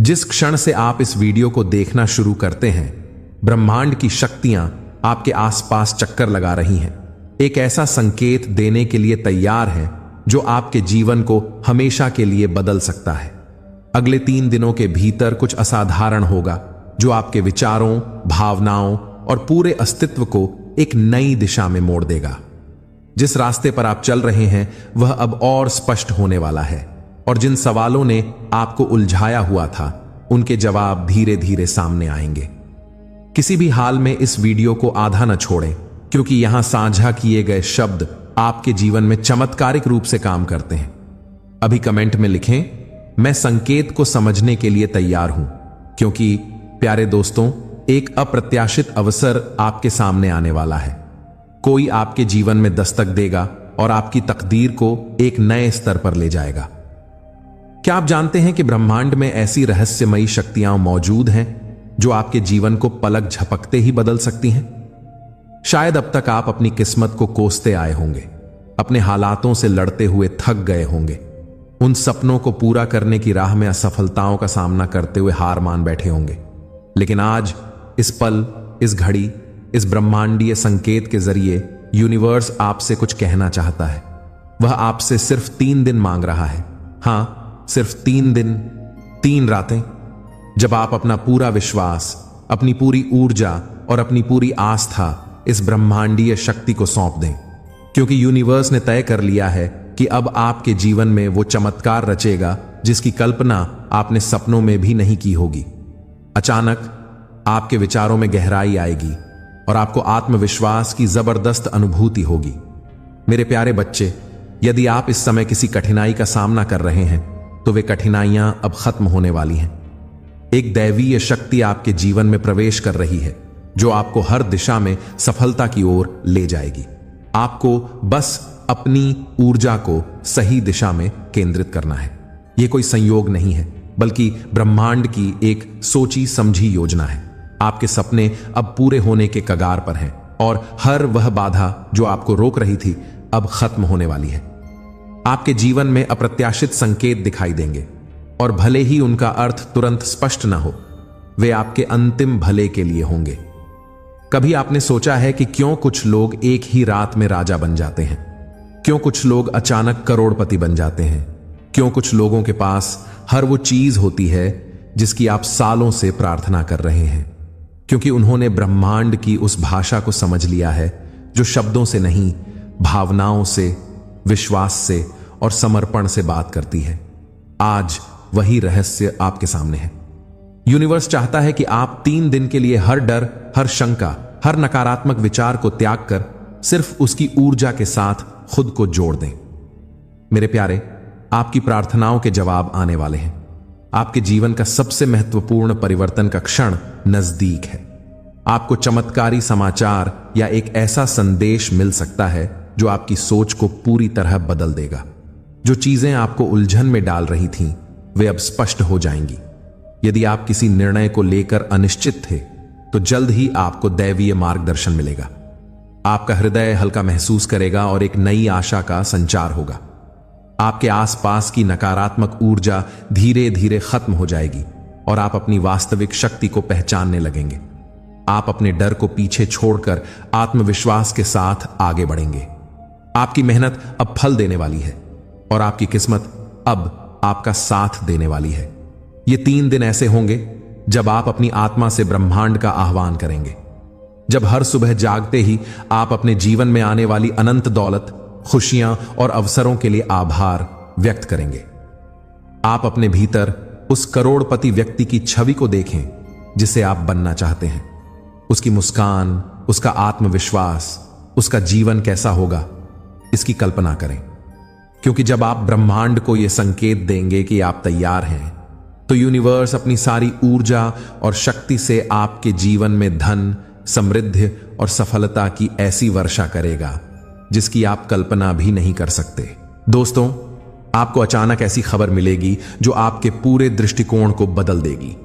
जिस क्षण से आप इस वीडियो को देखना शुरू करते हैं, ब्रह्मांड की शक्तियां आपके आसपास चक्कर लगा रही हैं, एक ऐसा संकेत देने के लिए तैयार हैं जो आपके जीवन को हमेशा के लिए बदल सकता है। अगले 3 दिनों के भीतर कुछ असाधारण होगा जो आपके विचारों, भावनाओं और पूरे अस्तित्व को एक नई दिशा में मोड़ देगा। जिस रास्ते पर आप चल रहे हैं वह अब और स्पष्ट होने वाला है, और जिन सवालों ने आपको उलझाया हुआ था उनके जवाब धीरे धीरे सामने आएंगे। किसी भी हाल में इस वीडियो को आधा न छोड़ें, क्योंकि यहां साझा किए गए शब्द आपके जीवन में चमत्कारिक रूप से काम करते हैं। अभी कमेंट में लिखें, मैं संकेत को समझने के लिए तैयार हूं, क्योंकि प्यारे दोस्तों, एक अप्रत्याशित अवसर आपके सामने आने वाला है। कोई आपके जीवन में दस्तक देगा और आपकी तकदीर को एक नए स्तर पर ले जाएगा। क्या आप जानते हैं कि ब्रह्मांड में ऐसी रहस्यमयी शक्तियां मौजूद हैं जो आपके जीवन को पलक झपकते ही बदल सकती हैं? शायद अब तक आप अपनी किस्मत को कोसते आए होंगे, अपने हालातों से लड़ते हुए थक गए होंगे, उन सपनों को पूरा करने की राह में असफलताओं का सामना करते हुए हार मान बैठे होंगे। लेकिन आज, इस पल, इस घड़ी, इस ब्रह्मांडीय संकेत के जरिए यूनिवर्स आपसे कुछ कहना चाहता है। वह आपसे सिर्फ 3 दिन मांग रहा है। हां, सिर्फ 3 दिन, 3 रातें, जब आप अपना पूरा विश्वास, अपनी पूरी ऊर्जा और अपनी पूरी आस्था इस ब्रह्मांडीय शक्ति को सौंप दें। क्योंकि यूनिवर्स ने तय कर लिया है कि अब आपके जीवन में वो चमत्कार रचेगा जिसकी कल्पना आपने सपनों में भी नहीं की होगी। अचानक आपके विचारों में गहराई आएगी और आपको आत्मविश्वास की जबरदस्त अनुभूति होगी। मेरे प्यारे बच्चे, यदि आप इस समय किसी कठिनाई का सामना कर रहे हैं तो वे कठिनाइयां अब खत्म होने वाली हैं। एक दैवीय शक्ति आपके जीवन में प्रवेश कर रही है जो आपको हर दिशा में सफलता की ओर ले जाएगी। आपको बस अपनी ऊर्जा को सही दिशा में केंद्रित करना है। यह कोई संयोग नहीं है, बल्कि ब्रह्मांड की एक सोची समझी योजना है। आपके सपने अब पूरे होने के कगार पर हैं और हर वह बाधा जो आपको रोक रही थी अब खत्म होने वाली है। आपके जीवन में अप्रत्याशित संकेत दिखाई देंगे, और भले ही उनका अर्थ तुरंत स्पष्ट न हो, वे आपके अंतिम भले के लिए होंगे। कभी आपने सोचा है कि क्यों कुछ लोग एक ही रात में राजा बन जाते हैं? क्यों कुछ लोग अचानक करोड़पति बन जाते हैं? क्यों कुछ लोगों के पास हर वो चीज होती है जिसकी आप सालों से प्रार्थना कर रहे हैं? क्योंकि उन्होंने ब्रह्मांड की उस भाषा को समझ लिया है जो शब्दों से नहीं, भावनाओं से, विश्वास से और समर्पण से बात करती है। आज वही रहस्य आपके सामने है। यूनिवर्स चाहता है कि आप 3 दिन के लिए हर डर, हर शंका, हर नकारात्मक विचार को त्याग कर सिर्फ उसकी ऊर्जा के साथ खुद को जोड़ दें। मेरे प्यारे, आपकी प्रार्थनाओं के जवाब आने वाले हैं। आपके जीवन का सबसे महत्वपूर्ण परिवर्तन का क्षण नजदीक है। आपको चमत्कारी समाचार या एक ऐसा संदेश मिल सकता है जो आपकी सोच को पूरी तरह बदल देगा। जो चीजें आपको उलझन में डाल रही थीं, वे अब स्पष्ट हो जाएंगी। यदि आप किसी निर्णय को लेकर अनिश्चित थे, तो जल्द ही आपको दैवीय मार्गदर्शन मिलेगा। आपका हृदय हल्का महसूस करेगा और एक नई आशा का संचार होगा। आपके आसपास की नकारात्मक ऊर्जा धीरे धीरे खत्म हो जाएगी और आप अपनी वास्तविक शक्ति को पहचानने लगेंगे। आप अपने डर को पीछे छोड़कर आत्मविश्वास के साथ आगे बढ़ेंगे। आपकी मेहनत अब फल देने वाली है और आपकी किस्मत अब आपका साथ देने वाली है। ये 3 दिन ऐसे होंगे जब आप अपनी आत्मा से ब्रह्मांड का आह्वान करेंगे, जब हर सुबह जागते ही आप अपने जीवन में आने वाली अनंत दौलत, खुशियां और अवसरों के लिए आभार व्यक्त करेंगे। आप अपने भीतर उस करोड़पति व्यक्ति की छवि को देखें जिसे आप बनना चाहते हैं। उसकी मुस्कान, उसका आत्मविश्वास, उसका जीवन कैसा होगा, इसकी कल्पना करें। क्योंकि जब आप ब्रह्मांड को यह संकेत देंगे कि आप तैयार हैं, तो यूनिवर्स अपनी सारी ऊर्जा और शक्ति से आपके जीवन में धन, समृद्धि और सफलता की ऐसी वर्षा करेगा जिसकी आप कल्पना भी नहीं कर सकते। दोस्तों, आपको अचानक ऐसी खबर मिलेगी जो आपके पूरे दृष्टिकोण को बदल देगी।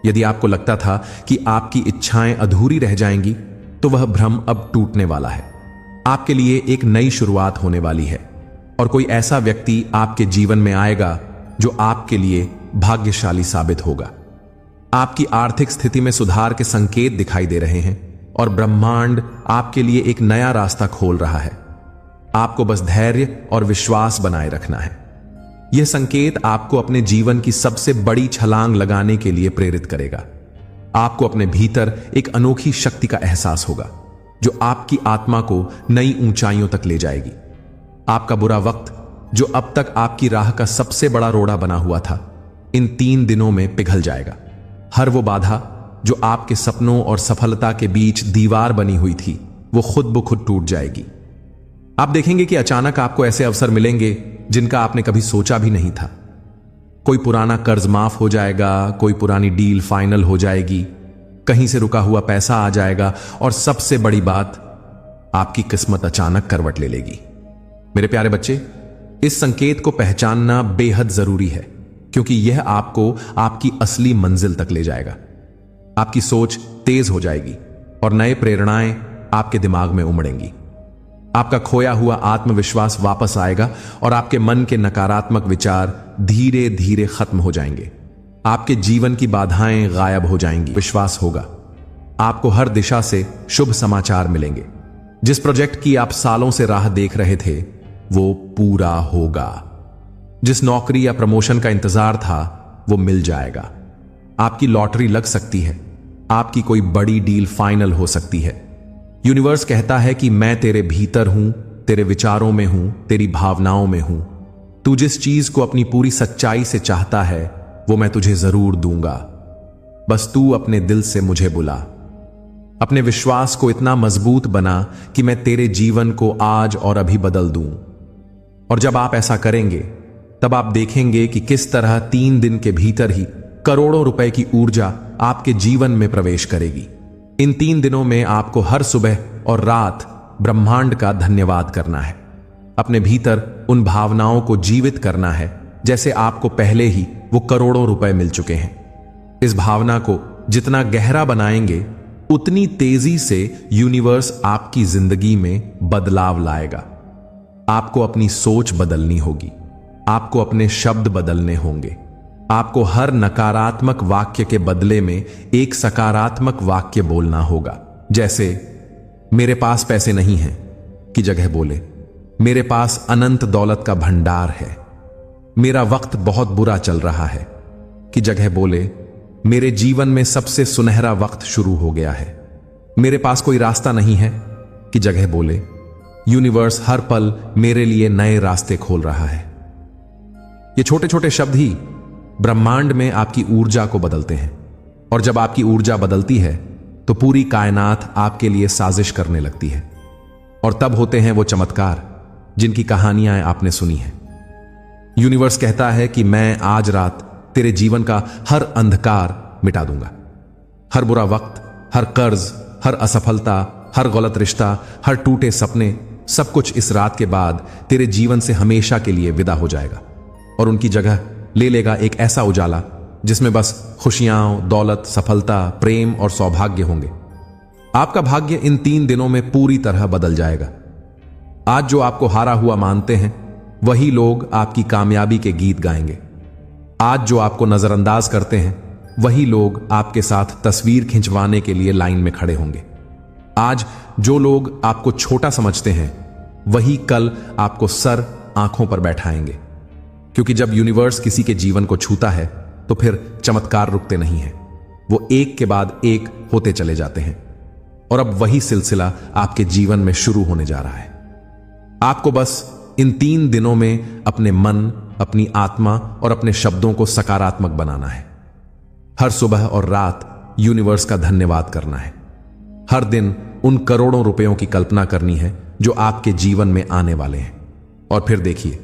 यदि आपको लगता था कि आपकी इच्छाएं अधूरी रह जाएंगी, तो वह भ्रम अब टूटने वाला है। आपके लिए एक नई शुरुआत होने वाली है और कोई ऐसा व्यक्ति आपके जीवन में आएगा जो आपके लिए भाग्यशाली साबित होगा। आपकी आर्थिक स्थिति में सुधार के संकेत दिखाई दे रहे हैं और ब्रह्मांड आपके लिए एक नया रास्ता खोल रहा है। आपको बस धैर्य और विश्वास बनाए रखना है। यह संकेत आपको अपने जीवन की सबसे बड़ी छलांग लगाने के लिए प्रेरित करेगा। आपको अपने भीतर एक अनोखी शक्ति का एहसास होगा जो आपकी आत्मा को नई ऊंचाइयों तक ले जाएगी। आपका बुरा वक्त, जो अब तक आपकी राह का सबसे बड़ा रोड़ा बना हुआ था, इन 3 दिनों में पिघल जाएगा। हर वो बाधा जो आपके सपनों और सफलता के बीच दीवार बनी हुई थी, वो खुद ब खुद टूट जाएगी। आप देखेंगे कि अचानक आपको ऐसे अवसर मिलेंगे जिनका आपने कभी सोचा भी नहीं था। कोई पुराना कर्ज माफ हो जाएगा, कोई पुरानी डील फाइनल हो जाएगी, कहीं से रुका हुआ पैसा आ जाएगा और सबसे बड़ी बात, आपकी किस्मत अचानक करवट ले लेगी। मेरे प्यारे बच्चे, इस संकेत को पहचानना बेहद जरूरी है, क्योंकि यह आपको आपकी असली मंजिल तक ले जाएगा। आपकी सोच तेज हो जाएगी और नए प्रेरणाएं आपके दिमाग में उमड़ेंगी। आपका खोया हुआ आत्मविश्वास वापस आएगा और आपके मन के नकारात्मक विचार धीरे धीरे खत्म हो जाएंगे। आपके जीवन की बाधाएं गायब हो जाएंगी। विश्वास होगा, आपको हर दिशा से शुभ समाचार मिलेंगे। जिस प्रोजेक्ट की आप सालों से राह देख रहे थे, वो पूरा होगा। जिस नौकरी या प्रमोशन का इंतजार था, वो मिल जाएगा। आपकी लॉटरी लग सकती है, आपकी कोई बड़ी डील फाइनल हो सकती है। यूनिवर्स कहता है कि मैं तेरे भीतर हूं, तेरे विचारों में हूं, तेरी भावनाओं में हूं। तू जिस चीज को अपनी पूरी सच्चाई से चाहता है, वो मैं तुझे जरूर दूंगा। बस तू अपने दिल से मुझे बुला। अपने विश्वास को इतना मजबूत बना कि मैं तेरे जीवन को आज और अभी बदल दूं। और जब आप ऐसा करेंगे, तब आप देखेंगे कि किस तरह 3 दिन के भीतर ही करोड़ों रुपए की ऊर्जा आपके जीवन में प्रवेश करेगी। इन 3 दिनों में आपको हर सुबह और रात ब्रह्मांड का धन्यवाद करना है। अपने भीतर उन भावनाओं को जीवित करना है जैसे आपको पहले ही वो करोड़ों रुपए मिल चुके हैं। इस भावना को जितना गहरा बनाएंगे, उतनी तेजी से यूनिवर्स आपकी जिंदगी में बदलाव लाएगा। आपको अपनी सोच बदलनी होगी, आपको अपने शब्द बदलने होंगे। आपको हर नकारात्मक वाक्य के बदले में एक सकारात्मक वाक्य बोलना होगा। जैसे मेरे पास पैसे नहीं हैं की जगह बोले मेरे पास अनंत दौलत का भंडार है। मेरा वक्त बहुत बुरा चल रहा है की जगह बोले मेरे जीवन में सबसे सुनहरा वक्त शुरू हो गया है। मेरे पास कोई रास्ता नहीं है की जगह बोले यूनिवर्स हर पल मेरे लिए नए रास्ते खोल रहा है। ये छोटे छोटे शब्द ही ब्रह्मांड में आपकी ऊर्जा को बदलते हैं, और जब आपकी ऊर्जा बदलती है तो पूरी कायनात आपके लिए साजिश करने लगती है। और तब होते हैं वो चमत्कार जिनकी कहानियां आपने सुनी हैं। यूनिवर्स कहता है कि मैं आज रात तेरे जीवन का हर अंधकार मिटा दूंगा। हर बुरा वक्त, हर कर्ज, हर असफलता, हर गलत रिश्ता, हर टूटे सपने, सब कुछ इस रात के बाद तेरे जीवन से हमेशा के लिए विदा हो जाएगा और उनकी जगह ले लेगा एक ऐसा उजाला जिसमें बस खुशियां, दौलत, सफलता, प्रेम और सौभाग्य होंगे। आपका भाग्य इन 3 दिनों में पूरी तरह बदल जाएगा। आज जो आपको हारा हुआ मानते हैं, वही लोग आपकी कामयाबी के गीत गाएंगे। आज जो आपको नजरअंदाज करते हैं, वही लोग आपके साथ तस्वीर खिंचवाने के लिए लाइन में खड़े होंगे। आज जो लोग आपको छोटा समझते हैं, वही कल आपको सर आंखों पर बैठाएंगे। क्योंकि जब यूनिवर्स किसी के जीवन को छूता है, तो फिर चमत्कार रुकते नहीं हैं। वो एक के बाद एक होते चले जाते हैं और अब वही सिलसिला आपके जीवन में शुरू होने जा रहा है। आपको बस इन 3 दिनों में अपने मन, अपनी आत्मा और अपने शब्दों को सकारात्मक बनाना है। हर सुबह और रात यूनिवर्स का धन्यवाद करना है। हर दिन उन करोड़ों रुपयों की कल्पना करनी है जो आपके जीवन में आने वाले हैं। और फिर देखिए,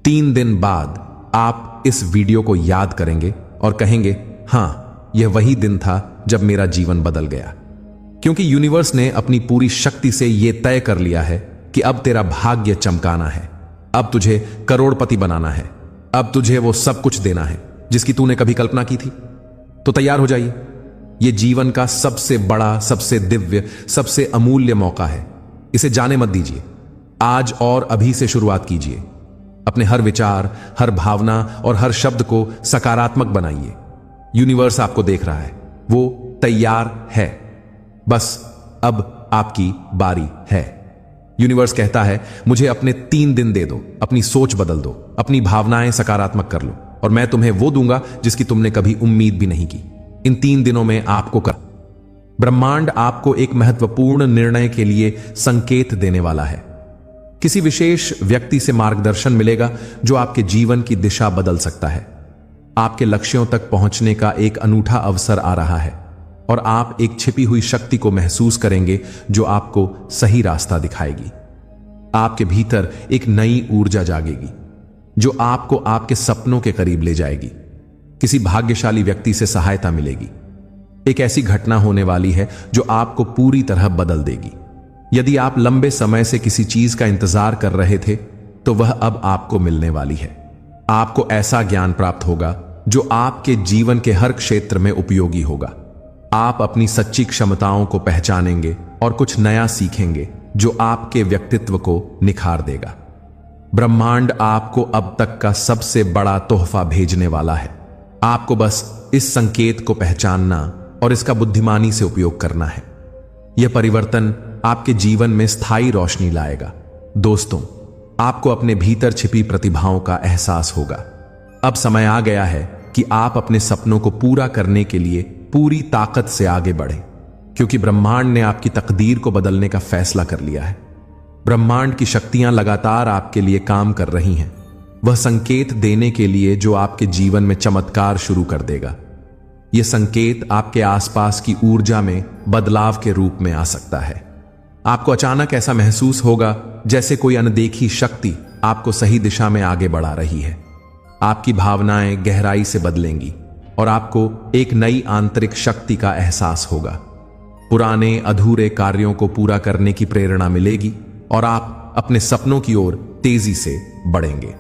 3 दिन बाद आप इस वीडियो को याद करेंगे और कहेंगे, हां, यह वही दिन था जब मेरा जीवन बदल गया। क्योंकि यूनिवर्स ने अपनी पूरी शक्ति से यह तय कर लिया है कि अब तेरा भाग्य चमकाना है। अब तुझे करोड़पति बनाना है। अब तुझे वो सब कुछ देना है जिसकी तूने कभी कल्पना की थी। तो तैयार हो जाइए। यह जीवन का सबसे बड़ा, सबसे दिव्य, सबसे अमूल्य मौका है। इसे जाने मत दीजिए। आज और अभी से शुरुआत कीजिए। अपने हर विचार, हर भावना और हर शब्द को सकारात्मक बनाइए। यूनिवर्स आपको देख रहा है, वो तैयार है, बस अब आपकी बारी है। यूनिवर्स कहता है, मुझे अपने 3 दिन दे दो, अपनी सोच बदल दो, अपनी भावनाएं सकारात्मक कर लो, और मैं तुम्हें वो दूंगा जिसकी तुमने कभी उम्मीद भी नहीं की। इन 3 दिनों में आपको कर। ब्रह्मांड आपको एक महत्वपूर्ण निर्णय के लिए संकेत देने वाला है। किसी विशेष व्यक्ति से मार्गदर्शन मिलेगा जो आपके जीवन की दिशा बदल सकता है। आपके लक्ष्यों तक पहुंचने का एक अनूठा अवसर आ रहा है, और आप एक छिपी हुई शक्ति को महसूस करेंगे जो आपको सही रास्ता दिखाएगी। आपके भीतर एक नई ऊर्जा जागेगी जो आपको आपके सपनों के करीब ले जाएगी। किसी भाग्यशाली व्यक्ति से सहायता मिलेगी। एक ऐसी घटना होने वाली है जो आपको पूरी तरह बदल देगी। यदि आप लंबे समय से किसी चीज का इंतजार कर रहे थे, तो वह अब आपको मिलने वाली है। आपको ऐसा ज्ञान प्राप्त होगा जो आपके जीवन के हर क्षेत्र में उपयोगी होगा। आप अपनी सच्ची क्षमताओं को पहचानेंगे और कुछ नया सीखेंगे जो आपके व्यक्तित्व को निखार देगा। ब्रह्मांड आपको अब तक का सबसे बड़ा तोहफा भेजने वाला है। आपको बस इस संकेत को पहचानना और इसका बुद्धिमानी से उपयोग करना है। यह परिवर्तन आपके जीवन में स्थायी रोशनी लाएगा। दोस्तों, आपको अपने भीतर छिपी प्रतिभाओं का एहसास होगा। अब समय आ गया है कि आप अपने सपनों को पूरा करने के लिए पूरी ताकत से आगे बढ़ें, क्योंकि ब्रह्मांड ने आपकी तकदीर को बदलने का फैसला कर लिया है। ब्रह्मांड की शक्तियां लगातार आपके लिए काम कर रही हैं, वह संकेत देने के लिए जो आपके जीवन में चमत्कार शुरू कर देगा। यह संकेत आपके आसपास की ऊर्जा में बदलाव के रूप में आ सकता है। आपको अचानक ऐसा महसूस होगा जैसे कोई अनदेखी शक्ति आपको सही दिशा में आगे बढ़ा रही है। आपकी भावनाएं गहराई से बदलेंगी और आपको एक नई आंतरिक शक्ति का एहसास होगा। पुराने अधूरे कार्यों को पूरा करने की प्रेरणा मिलेगी और आप अपने सपनों की ओर तेजी से बढ़ेंगे।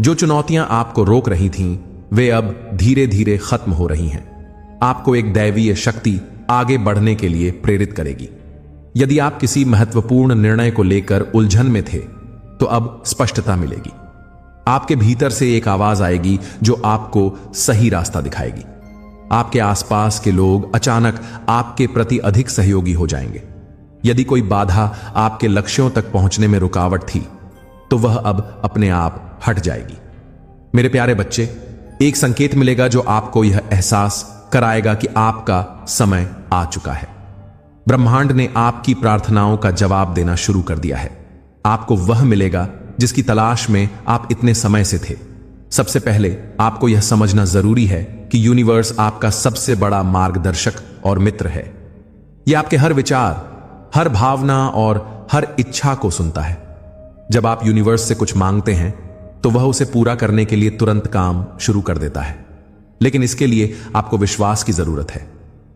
जो चुनौतियां आपको रोक रही थीं, वे अब धीरे धीरे खत्म हो रही हैं। आपको एक दैवीय शक्ति आगे बढ़ने के लिए प्रेरित करेगी। यदि आप किसी महत्वपूर्ण निर्णय को लेकर उलझन में थे, तो अब स्पष्टता मिलेगी। आपके भीतर से एक आवाज आएगी जो आपको सही रास्ता दिखाएगी। आपके आसपास के लोग अचानक आपके प्रति अधिक सहयोगी हो जाएंगे। यदि कोई बाधा आपके लक्ष्यों तक पहुंचने में रुकावट थी, तो वह अब अपने आप हट जाएगी। मेरे प्यारे बच्चे, एक संकेत मिलेगा जो आपको यह एहसास कराएगा कि आपका समय आ चुका है। ब्रह्मांड ने आपकी प्रार्थनाओं का जवाब देना शुरू कर दिया है। आपको वह मिलेगा जिसकी तलाश में आप इतने समय से थे। सबसे पहले आपको यह समझना जरूरी है कि यूनिवर्स आपका सबसे बड़ा मार्गदर्शक और मित्र है। यह आपके हर विचार, हर भावना और हर इच्छा को सुनता है। जब आप यूनिवर्स से कुछ मांगते हैं, तो वह उसे पूरा करने के लिए तुरंत काम शुरू कर देता है। लेकिन इसके लिए आपको विश्वास की जरूरत है।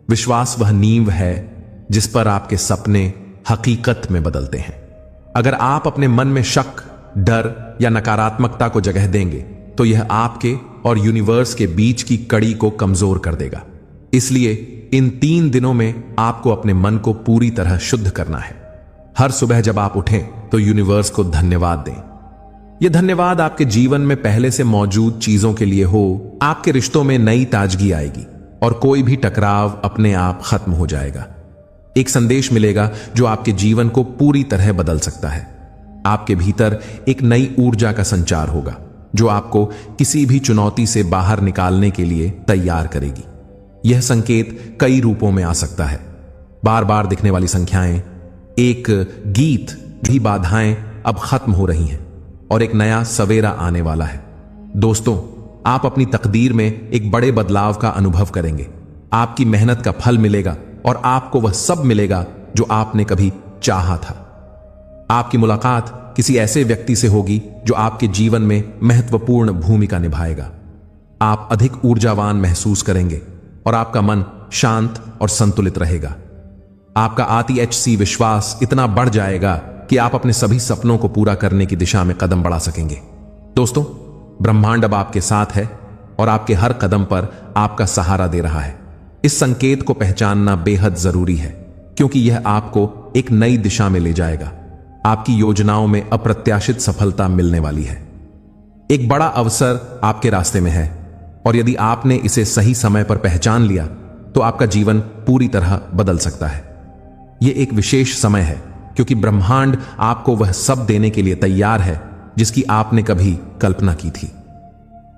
विश्वास वह नींव है जिस पर आपके सपने हकीकत में बदलते हैं। अगर आप अपने मन में शक, डर या नकारात्मकता को जगह देंगे, तो यह आपके और यूनिवर्स के बीच की कड़ी को कमजोर कर देगा। इसलिए इन 3 दिनों में आपको अपने मन को पूरी तरह शुद्ध करना है। हर सुबह जब आप उठें, तो यूनिवर्स को धन्यवाद दें। यह धन्यवाद आपके जीवन में पहले से मौजूद चीजों के लिए हो। आपके रिश्तों में नई ताजगी आएगी और कोई भी टकराव अपने आप खत्म हो जाएगा। एक संदेश मिलेगा जो आपके जीवन को पूरी तरह बदल सकता है। आपके भीतर एक नई ऊर्जा का संचार होगा जो आपको किसी भी चुनौती से बाहर निकालने के लिए तैयार करेगी। यह संकेत कई रूपों में आ सकता है। बार बार दिखने वाली संख्याएं, एक गीत, भी बाधाएं अब खत्म हो रही हैं और एक नया सवेरा आने वाला है। दोस्तों, आप अपनी तकदीर में एक बड़े बदलाव का अनुभव करेंगे। आपकी मेहनत का फल मिलेगा और आपको वह सब मिलेगा जो आपने कभी चाहा था। आपकी मुलाकात किसी ऐसे व्यक्ति से होगी जो आपके जीवन में महत्वपूर्ण भूमिका निभाएगा। आप अधिक ऊर्जावान महसूस करेंगे और आपका मन शांत और संतुलित रहेगा। आपका आत्मविश्वास विश्वास इतना बढ़ जाएगा कि आप अपने सभी सपनों को पूरा करने की दिशा में कदम बढ़ा सकेंगे। दोस्तों, ब्रह्मांड अब आपके साथ है और आपके हर कदम पर आपका सहारा दे रहा है। इस संकेत को पहचानना बेहद जरूरी है, क्योंकि यह आपको एक नई दिशा में ले जाएगा। आपकी योजनाओं में अप्रत्याशित सफलता मिलने वाली है। एक बड़ा अवसर आपके रास्ते में है। और यदि आपने इसे सही समय पर पहचान लिया तो आपका जीवन पूरी तरह बदल सकता है। यह एक विशेष समय है क्योंकि ब्रह्मांड आपको वह सब देने के लिए तैयार है जिसकी आपने कभी कल्पना की थी।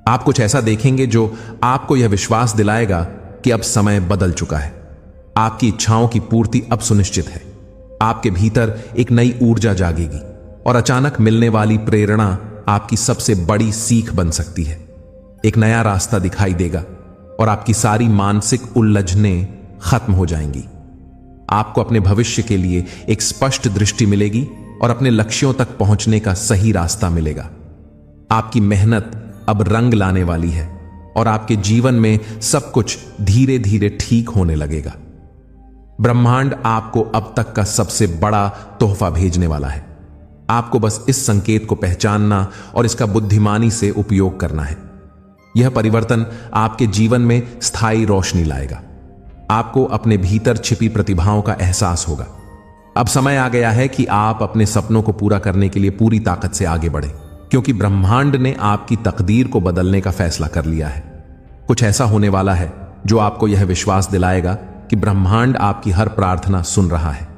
आप कुछ ऐसा देखेंगे जो आपको यह विश्वास दिलाएगा कि अब समय बदल चुका है। आपकी इच्छाओं की पूर्ति अब सुनिश्चित है। आपके भीतर एक नई ऊर्जा जागेगी और अचानक मिलने वाली प्रेरणा आपकी सबसे बड़ी सीख बन सकती है। एक नया रास्ता दिखाई देगा और आपकी सारी मानसिक उलझनें खत्म हो जाएंगी। आपको अपने भविष्य के लिए एक स्पष्ट दृष्टि मिलेगी और अपने लक्ष्यों तक पहुंचने का सही रास्ता मिलेगा। आपकी मेहनत अब रंग लाने वाली है और आपके जीवन में सब कुछ धीरे धीरे ठीक होने लगेगा। ब्रह्मांड आपको अब तक का सबसे बड़ा तोहफा भेजने वाला है। आपको बस इस संकेत को पहचानना और इसका बुद्धिमानी से उपयोग करना है। यह परिवर्तन आपके जीवन में स्थायी रोशनी लाएगा। आपको अपने भीतर छिपी प्रतिभाओं का एहसास होगा। अब समय आ गया है कि आप अपने सपनों को पूरा करने के लिए पूरी ताकत से आगे बढ़ें, क्योंकि ब्रह्मांड ने आपकी तकदीर को बदलने का फैसला कर लिया है। कुछ ऐसा होने वाला है जो आपको यह विश्वास दिलाएगा कि ब्रह्मांड आपकी हर प्रार्थना सुन रहा है।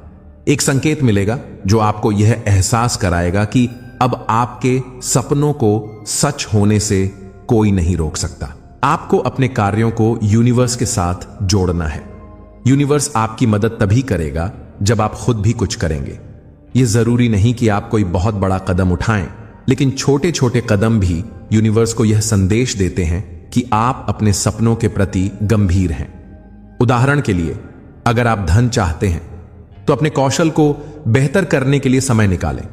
एक संकेत मिलेगा जो आपको यह एहसास कराएगा कि अब आपके सपनों को सच होने से कोई नहीं रोक सकता। आपको अपने कार्यों को यूनिवर्स के साथ जोड़ना है। यूनिवर्स आपकी मदद तभी करेगा जब आप खुद भी कुछ करेंगे। यह जरूरी नहीं कि आप कोई बहुत बड़ा कदम उठाएं, लेकिन छोटे छोटे कदम भी यूनिवर्स को यह संदेश देते हैं कि आप अपने सपनों के प्रति गंभीर हैं। उदाहरण के लिए, अगर आप धन चाहते हैं तो अपने कौशल को बेहतर करने के लिए समय निकालें।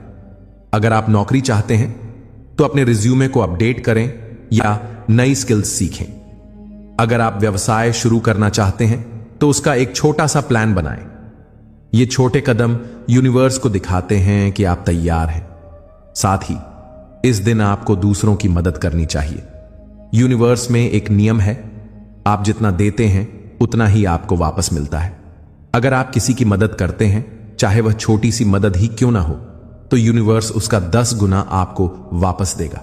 अगर आप नौकरी चाहते हैं तो अपने रिज्यूमे को अपडेट करें या नई स्किल्स सीखें। अगर आप व्यवसाय शुरू करना चाहते हैं तो उसका एक छोटा सा प्लान बनाएं। ये छोटे कदम यूनिवर्स को दिखाते हैं कि आप तैयार हैं। साथ ही इस दिन आपको दूसरों की मदद करनी चाहिए। यूनिवर्स में एक नियम है, आप जितना देते हैं उतना ही आपको वापस मिलता है। अगर आप किसी की मदद करते हैं, चाहे वह छोटी सी मदद ही क्यों ना हो, तो यूनिवर्स उसका 10 गुना आपको वापस देगा।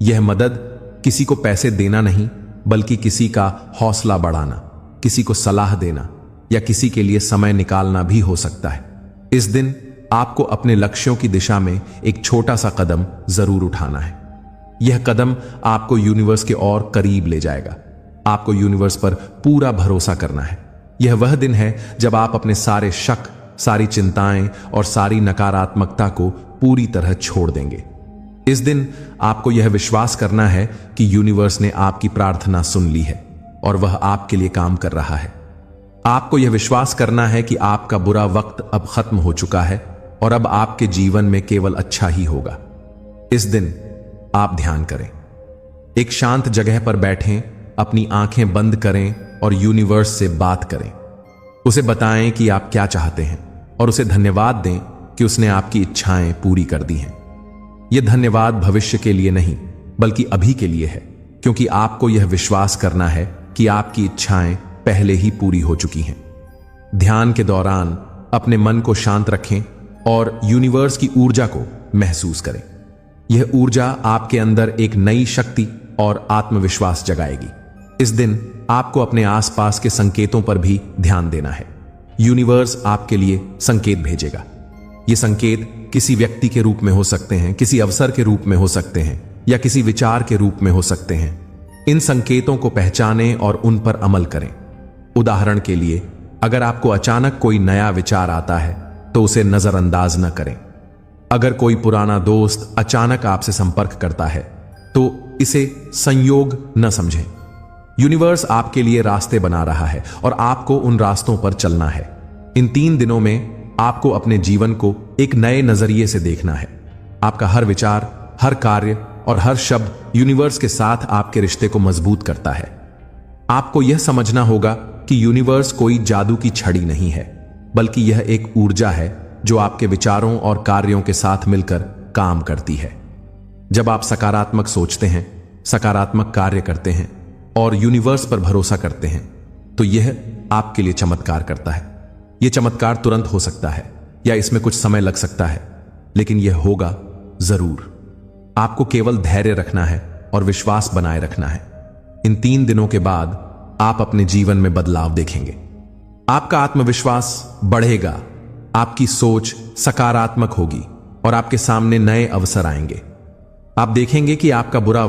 यह मदद किसी को पैसे देना नहीं, बल्कि किसी का हौसला बढ़ाना, किसी को सलाह देना या किसी के लिए समय निकालना भी हो सकता है। इस दिन आपको अपने लक्ष्यों की दिशा में एक छोटा सा कदम जरूर उठाना है। यह कदम आपको यूनिवर्स के और करीब ले जाएगा। आपको यूनिवर्स पर पूरा भरोसा करना है। यह वह दिन है जब आप अपने सारे शक, सारी चिंताएं और सारी नकारात्मकता को पूरी तरह छोड़ देंगे। इस दिन आपको यह विश्वास करना है कि यूनिवर्स ने आपकी प्रार्थना सुन ली है और वह आपके लिए काम कर रहा है। आपको यह विश्वास करना है कि आपका बुरा वक्त अब खत्म हो चुका है और अब आपके जीवन में केवल अच्छा ही होगा। इस दिन आप ध्यान करें, एक शांत जगह पर बैठें, अपनी आंखें बंद करें और यूनिवर्स से बात करें। उसे बताएं कि आप क्या चाहते हैं और उसे धन्यवाद दें कि उसने आपकी इच्छाएं पूरी कर दी हैं। यह धन्यवाद भविष्य के लिए नहीं, बल्कि अभी के लिए है, क्योंकि आपको यह विश्वास करना है कि आपकी इच्छाएं पहले ही पूरी हो चुकी हैं। ध्यान के दौरान अपने मन को शांत रखें और यूनिवर्स की ऊर्जा को महसूस करें। यह ऊर्जा आपके अंदर एक नई शक्ति और आत्मविश्वास जगाएगी। इस दिन आपको अपने आसपास के संकेतों पर भी ध्यान देना है। यूनिवर्स आपके लिए संकेत भेजेगा। ये संकेत किसी व्यक्ति के रूप में हो सकते हैं, किसी अवसर के रूप में हो सकते हैं या किसी विचार के रूप में हो सकते हैं। इन संकेतों को पहचानें और उन पर अमल करें। उदाहरण के लिए, अगर आपको अचानक कोई नया विचार आता है तो उसे नजरअंदाज न करें। अगर कोई पुराना दोस्त अचानक आपसे संपर्क करता है तो इसे संयोग न समझें। यूनिवर्स आपके लिए रास्ते बना रहा है और आपको उन रास्तों पर चलना है। इन 3 दिनों में आपको अपने जीवन को एक नए नजरिए से देखना है। आपका हर विचार, हर कार्य और हर शब्द यूनिवर्स के साथ आपके रिश्ते को मजबूत करता है। आपको यह समझना होगा कि यूनिवर्स कोई जादू की छड़ी नहीं है, बल्कि यह एक ऊर्जा है जो आपके विचारों और कार्यों के साथ मिलकर काम करती है। जब आप सकारात्मक सोचते हैं, सकारात्मक कार्य करते हैं और यूनिवर्स पर भरोसा करते हैं, तो यह आपके लिए चमत्कार करता है। यह चमत्कार तुरंत हो सकता है या इसमें कुछ समय लग सकता है, लेकिन यह होगा जरूर। आपको केवल धैर्य रखना है और विश्वास बनाए रखना है। इन 3 दिनों के बाद आप अपने जीवन में बदलाव देखेंगे। आपका आत्मविश्वास बढ़ेगा, आपकी सोच सकारात्मक होगी और आपके सामने नए अवसर आएंगे। आप देखेंगे कि आपका बुरा